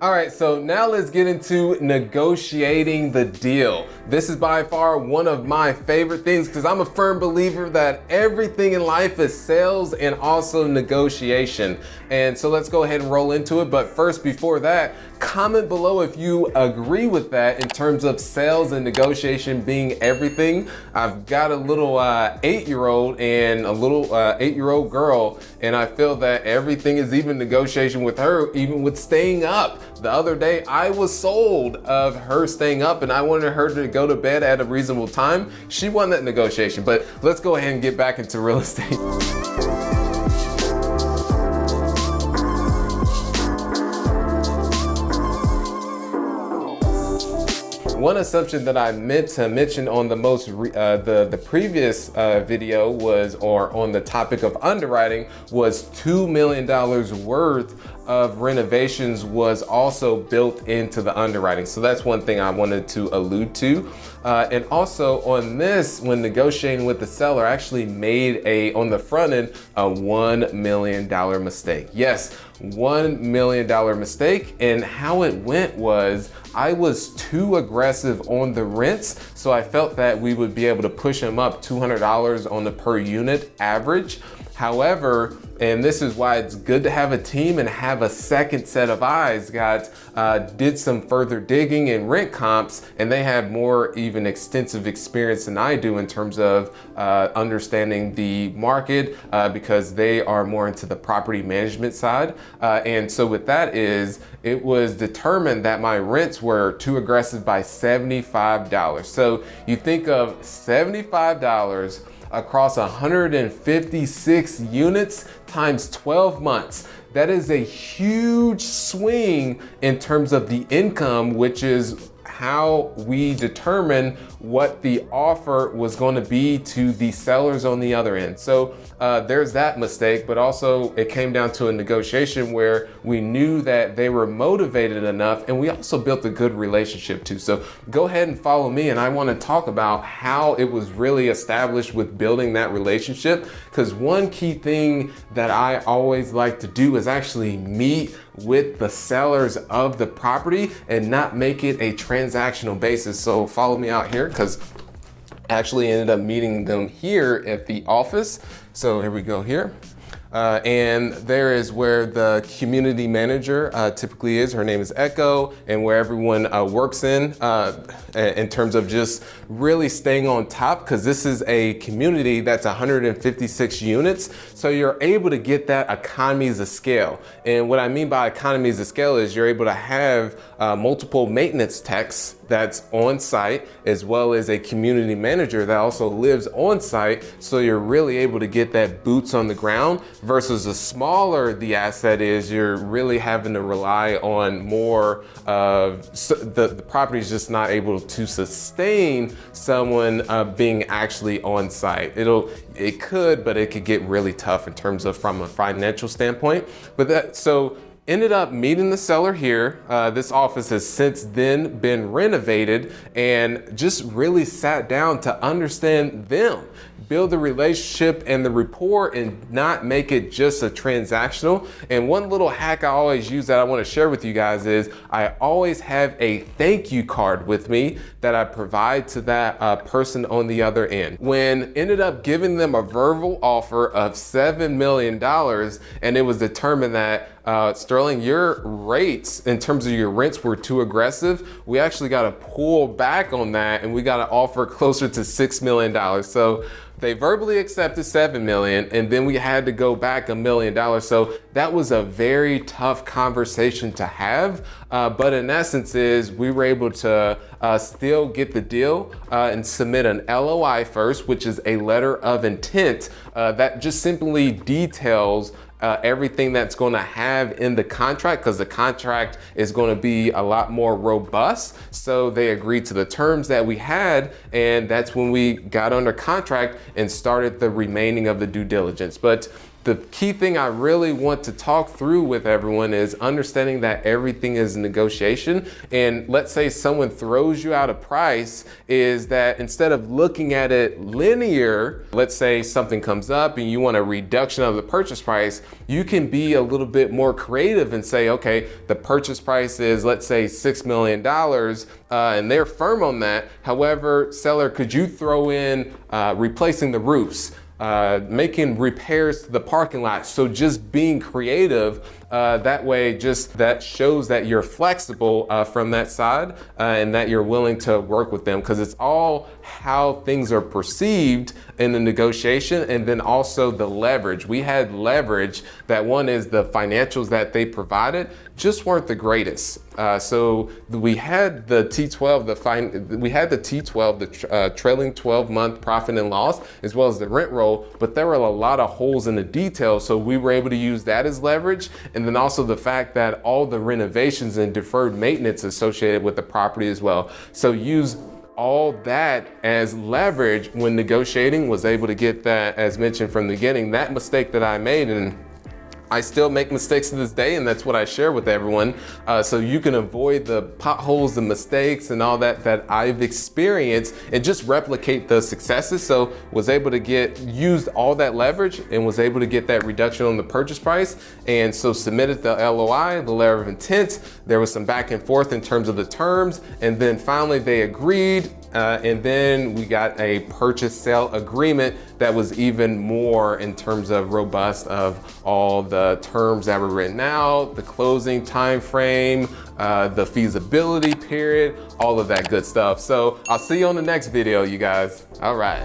All right, so now let's get into negotiating the deal. This is by far one of my favorite things because I'm a firm believer that everything in life is sales and also negotiation. And so let's go ahead and roll into it. But first, before that, comment below if you agree with that in terms of sales and negotiation being everything. I've got a little 8-year-old and a little 8-year-old girl, and I feel that everything is even negotiation with her, even with staying up. The other day, I was sold of her staying up and I wanted her to go to bed at a reasonable time. She won that negotiation, but let's go ahead and get back into real estate. One assumption that I meant to mention on the previous video was, or on the topic of underwriting, was $2 million worth of renovations was also built into the underwriting. So that's one thing I wanted to allude to. And also on this, when negotiating with the seller, I actually made on the front end, a $1 million mistake. Yes, $1 million mistake. And how it went was I was too aggressive on the rents. So I felt that we would be able to push them up $200 on the per unit average. However, and this is why it's good to have a team and have a second set of eyes, did some further digging in rent comps, and they have more even extensive experience than I do in terms of understanding the market because they are more into the property management side. And so with that it was determined that my rents were too aggressive by $75. So you think of $75 across 156 units times 12 months. That is a huge swing in terms of the income, which is how we determine what the offer was going to be to the sellers on the other end. So there's that mistake, but also it came down to a negotiation where we knew that they were motivated enough, and we also built a good relationship too. So go ahead and follow me, and I want to talk about how it was really established with building that relationship, because one key thing that I always like to do is actually meet with the sellers of the property and not make it a transactional basis. So follow me out here, because I actually ended up meeting them here at the office. So here we go here. And there is where the community manager typically is. Her name is Echo, and where everyone works in terms of just really staying on top, because this is a community that's 156 units. So you're able to get that economies of scale. And what I mean by economies of scale is you're able to have multiple maintenance techs that's on site, as well as a community manager that also lives on site. So you're really able to get that boots on the ground, versus the smaller the asset is, you're really having to rely on more of the property is just not able to sustain someone being actually on site. It could, but it could get really tough in terms of from a financial standpoint. But ended up meeting the seller here. This office has since then been renovated, and just really sat down to understand them, build the relationship and the rapport, and not make it just a transactional. And one little hack I always use that I want to share with you guys is I always have a thank you card with me that I provide to that person on the other end. When ended up giving them a verbal offer of $7 million, and it was determined that Sterling, your rates in terms of your rents were too aggressive, we actually got to pull back on that, and we got to offer closer to $6 million. So they verbally accepted $7 million, and then we had to go back $1 million. So that was a very tough conversation to have. But in essence we were able to still get the deal and submit an LOI first, which is a letter of intent that just simply details everything that's going to have in the contract, because the contract is going to be a lot more robust. So they agreed to the terms that we had, and that's when we got under contract and started the remaining of the due diligence. But The key thing I really want to talk through with everyone is understanding that everything is negotiation. And let's say someone throws you out a price, is that instead of looking at it linear, let's say something comes up and you want a reduction of the purchase price, you can be a little bit more creative and say, okay, the purchase price is, let's say, $6 million, and they're firm on that. However, seller, could you throw in replacing the roofs, making repairs to the parking lot? So just being creative, that way just that shows that you're flexible from that side, and that you're willing to work with them, because it's all how things are perceived in the negotiation, and then also the leverage. We had leverage. That one is the financials that they provided just weren't the greatest. So we had the T12, the trailing 12-month profit and loss, as well as the rent roll, but there were a lot of holes in the details. So we were able to use that as leverage. And then also the fact that all the renovations and deferred maintenance associated with the property as well. So use all that as leverage when negotiating. Was able to get that, as mentioned from the beginning, that mistake that I made, and I still make mistakes to this day, and that's what I share with everyone. So you can avoid the potholes, the mistakes, and all that I've experienced, and just replicate the successes. So was able to used all that leverage and was able to get that reduction on the purchase price. And so submitted the LOI, the letter of intent. There was some back and forth in terms of the terms, and then finally they agreed. And then we got a purchase sale agreement that was even more in terms of robust of all the terms that were written out, the closing time frame, the feasibility period, all of that good stuff. So I'll see you on the next video, you guys. All right.